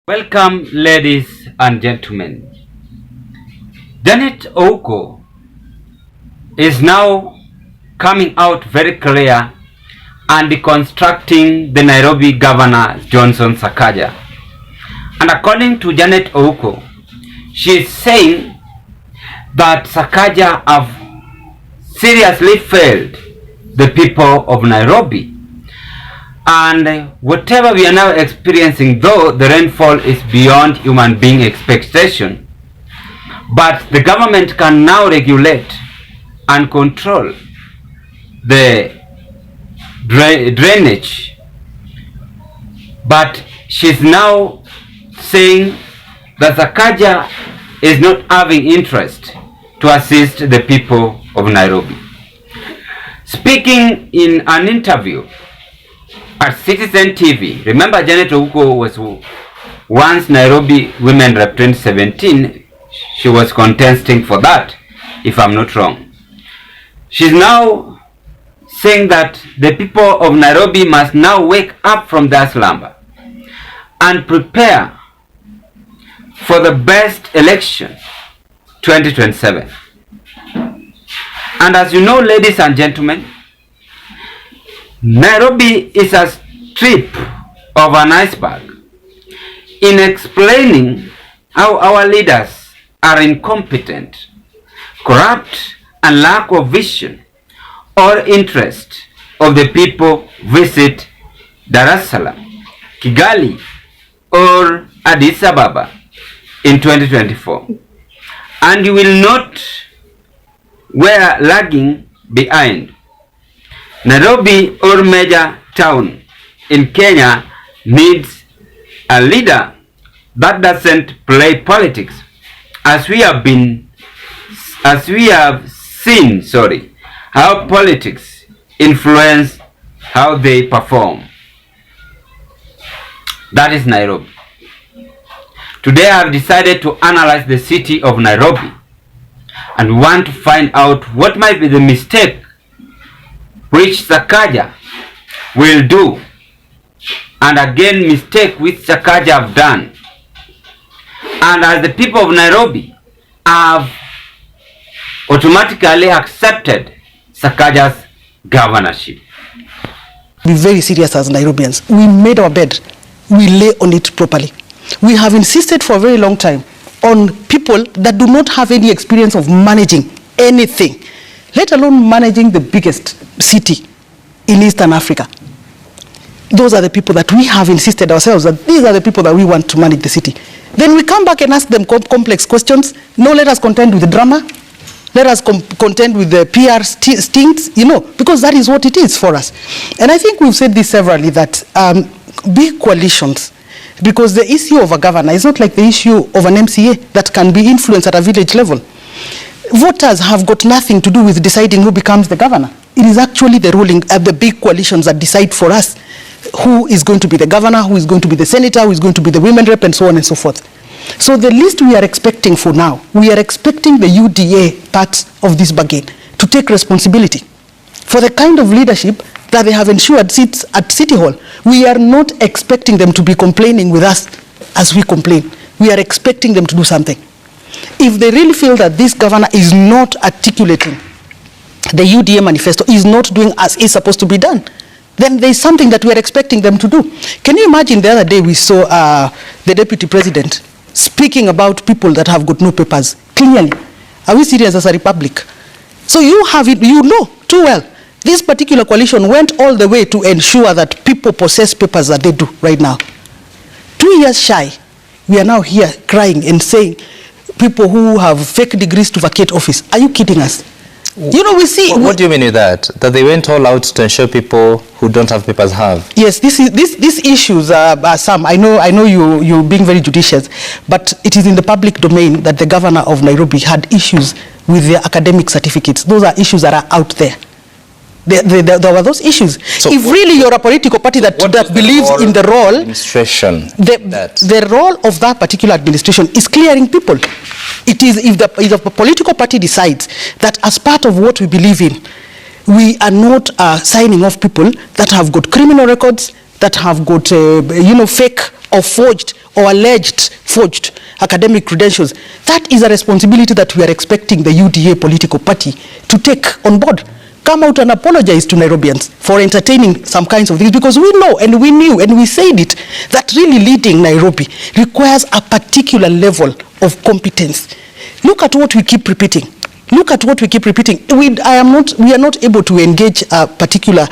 Welcome, ladies and gentlemen. Janet Ouko is now coming out very clear and deconstructing the Nairobi Governor Johnson Sakaja. And according to Janet Ouko, she is saying that Sakaja have seriously failed the people of Nairobi. And whatever we are now experiencing, though the rainfall is beyond human being expectation, but the government can now regulate and control the drainage. But she's now saying that Sakaja is not having interest to assist the people of Nairobi. Speaking in an interview at Citizen TV, remember Janet Ouko was once Nairobi Women Rep 2017. She was contesting for that, if I'm not wrong. She's now saying that the people of Nairobi must now wake up from their slumber and prepare for the best election 2027. And as you know, ladies and gentlemen, Nairobi is a strip of an iceberg in explaining how our leaders are incompetent, corrupt, and lack of vision or interest of the people visit Dar es Salaam, Kigali, or Addis Ababa in 2024. And you will not wear lagging behind. Nairobi, or major town in Kenya, needs a leader that doesn't play politics, as we have seen, how politics influence how they perform. That is Nairobi. Today I have decided to analyze the city of Nairobi and want to find out what might be the mistake which Sakaja will do, and again mistake which Sakaja have done, and as the people of Nairobi have automatically accepted Sakaja's governorship. Be very serious as Nairobians. We made our bed, we lay on it properly. We have insisted for a very long time on people that do not have any experience of managing anything, let alone managing the biggest city in Eastern Africa. Those are the people that we have insisted ourselves that these are the people that we want to manage the city. Then we come back and ask them complex questions. No, let us contend with the drama. Let us contend with the PR stints, because that is what it is for us. And I think we've said this severally, that big coalitions, because the issue of a governor is not like the issue of an MCA that can be influenced at a village level. Voters have got nothing to do with deciding who becomes the governor. It is actually the big coalitions that decide for us who is going to be the governor, who is going to be the senator, who is going to be the women rep, and so on and so forth. So the least we are expecting for now, we are expecting the UDA part of this bargain to take responsibility for the kind of leadership that they have ensured seats at City Hall. We are not expecting them to be complaining with us as we complain. We are expecting them to do something. If they really feel that this governor is not articulating the UDA manifesto, is not doing as is supposed to be done, then there is something that we are expecting them to do. Can you imagine the other day we saw the deputy president speaking about people that have got no papers? Clearly, are we serious as a republic? So you have it, you know too well. This particular coalition went all the way to ensure that people possess papers that they do right now. 2 years shy, we are now here crying and saying people who have fake degrees to vacate office. Are you kidding us? We see. What do you mean with that? That they went all out to ensure people who don't have papers have? Yes, these issues are some. I know you're being very judicious, but it is in the public domain that the governor of Nairobi had issues with their academic certificates. Those are issues that are out there. There were those issues. So if really you're a political party that believes in the role, the role of that particular administration is clearing people. It is if the political party decides that as part of what we believe in, we are not signing off people that have got criminal records, that have got, fake or forged or alleged forged academic credentials. That is a responsibility that we are expecting the UDA political party to take on board. Come out and apologize to Nairobians for entertaining some kinds of things, because we know and we knew and we said it, that really leading Nairobi requires a particular level of competence. Look at what we keep repeating. Look at what we keep repeating. We are not able to engage particular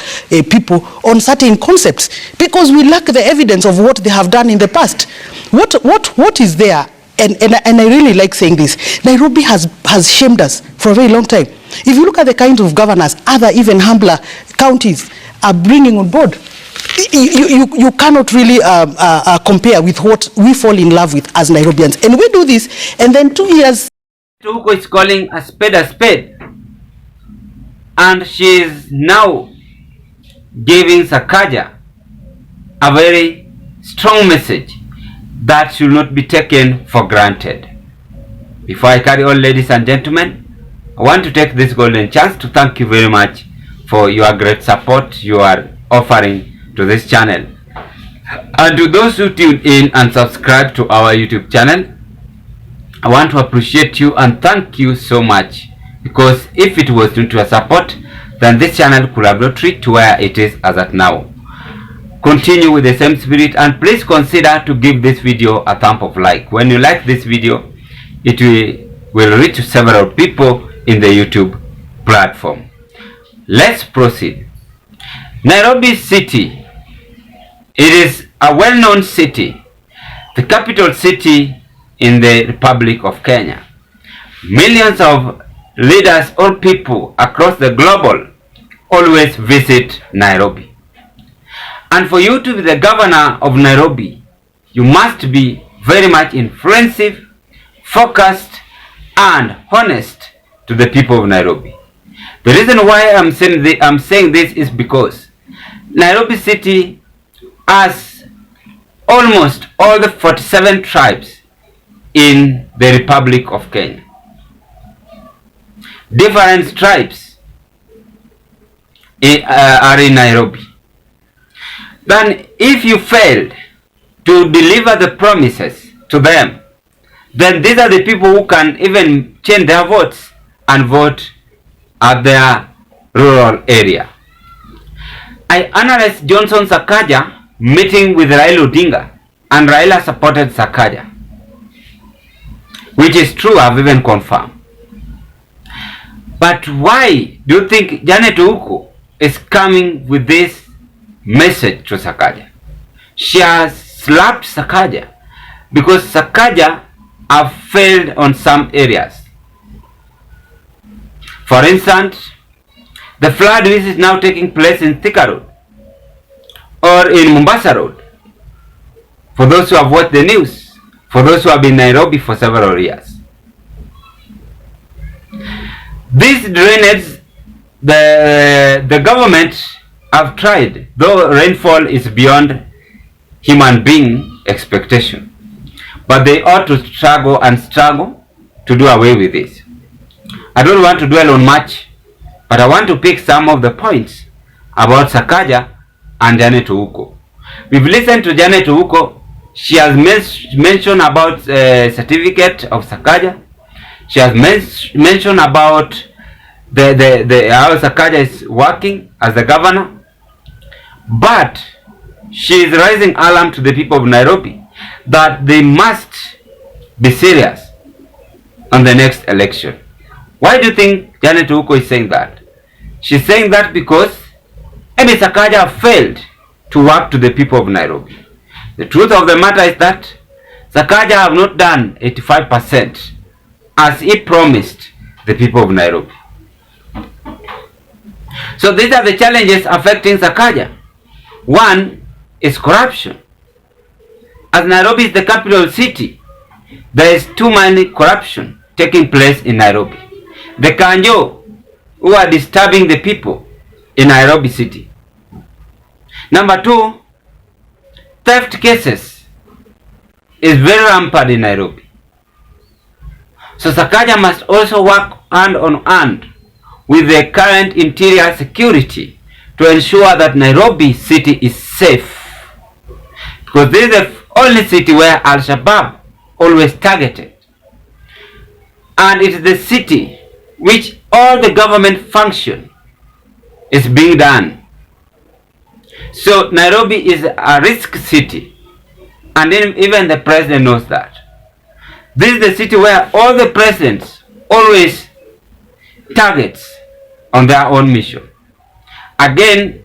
people on certain concepts because we lack the evidence of what they have done in the past. What is there? And I really like saying this. Nairobi has shamed us for a very long time. If you look at the kinds of governors other even humbler counties are bringing on board, you cannot really compare with what we fall in love with as Nairobians. And we do this, and then 2 years. Ouko is calling a spade, and she is now giving Sakaja a very strong message that should not be taken for granted. Before I carry on, ladies and gentlemen, I want to take this golden chance to thank you very much for your great support you are offering to this channel. And to those who tune in and subscribe to our YouTube channel, I want to appreciate you and thank you so much, because if it was due to your support, then this channel could have not reached to where it is as at now. Continue with the same spirit, and please consider to give this video a thumb of like. When you like this video, it will reach several people in the YouTube platform. Let's proceed. Nairobi City. It is a well-known city, the capital city in the Republic of Kenya. Millions of leaders or people across the globe always visit Nairobi. And for you to be the governor of Nairobi, you must be very much influensive, focused, and honest to the people of Nairobi. The reason why I'm saying this is because Nairobi City has almost all the 47 tribes in the Republic of Kenya. Different tribes are in Nairobi. Then if you failed to deliver the promises to them, then these are the people who can even change their votes and vote at their rural area. I analyzed Johnson Sakaja meeting with Raila Odinga, and Raila supported Sakaja, which is true. I've even confirmed. But why do you think Janet Ouko is coming with this message to Sakaja? She has slapped Sakaja because Sakaja have failed on some areas. For instance, the flood which is now taking place in Thika Road or in Mombasa Road. For those who have watched the news, for those who have been in Nairobi for several years, this drainage, the government have tried, though rainfall is beyond human being expectation, but they ought to struggle to do away with this. I don't want to dwell on much, but I want to pick some of the points about Sakaja and Janet Ouko. We've listened to Janet Ouko. She has mentioned about certificate of Sakaja. She has mentioned about how Sakaja is working as the governor. But she is raising alarm to the people of Nairobi that they must be serious on the next election. Why do you think Janet Ouko is saying that? She's saying that because maybe Sakaja failed to work to the people of Nairobi. The truth of the matter is that Sakaja have not done 85% as he promised the people of Nairobi. So these are the challenges affecting Sakaja. One is corruption. As Nairobi is the capital city, there is too many corruption taking place in Nairobi. The Kanjo who are disturbing the people in Nairobi city. Number two, theft cases is very rampant in Nairobi. So Sakaja must also work hand on hand with the current interior security to ensure that Nairobi city is safe. because this is the only city where Al-Shabaab always targeted, and it is the city which all the government function is being done. So Nairobi is a risk city, and then even the president knows that. This is the city where all the presidents always targets on their own mission. Again,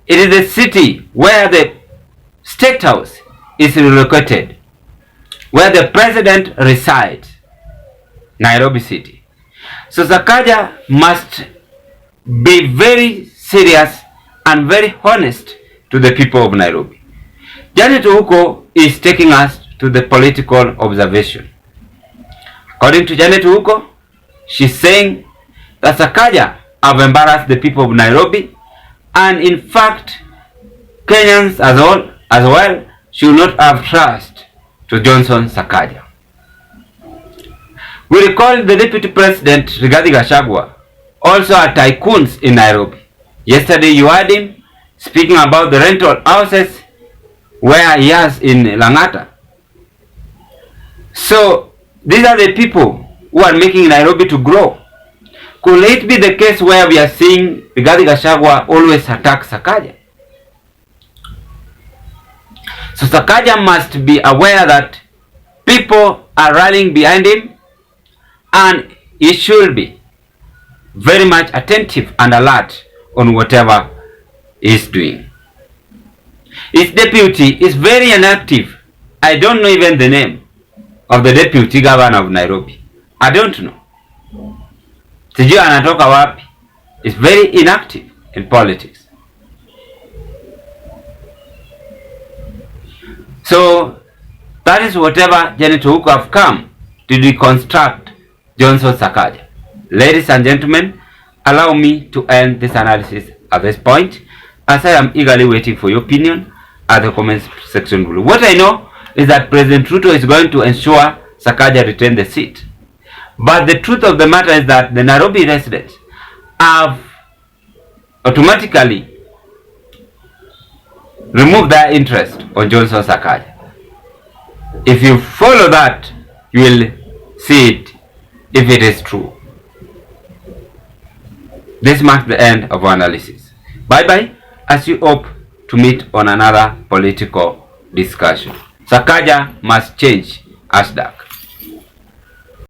it is the city where the State House is relocated, where the president resides, Nairobi City. So Sakaja must be very serious and very honest to the people of Nairobi. Janet Ouko is taking us to the political observation. According to Janet Ouko, she's saying that Sakaja have embarrassed the people of Nairobi, and in fact, Kenyans as well should not have trust to Johnson Sakaja. We recall the Deputy President Rigathi Gachagua also had tycoons in Nairobi. Yesterday you heard him speaking about the rental houses where he has in Lang'ata. So these are the people who are making Nairobi to grow. Could it be the case where we are seeing Rigathi Gachagua always attack Sakaja? So Sakaja must be aware that people are rallying behind him, and he should be very much attentive and alert on whatever he is doing. His deputy is very inactive. I don't know even the name of the deputy governor of Nairobi. I don't know. Sijui anatoka wapi. Is very inactive in politics. So that is whatever Janet Ouko have come to deconstruct Johnson Sakaja. Ladies and gentlemen, allow me to end this analysis at this point, as I am eagerly waiting for your opinion at the comments section below. What I know is that President Ruto is going to ensure Sakaja retain the seat. But the truth of the matter is that the Nairobi residents have automatically removed their interest on Johnson Sakaja. If you follow that, you will see it if it is true. This marks the end of our analysis. Bye bye, as you hope to meet on another political discussion. Sakaja must change. #.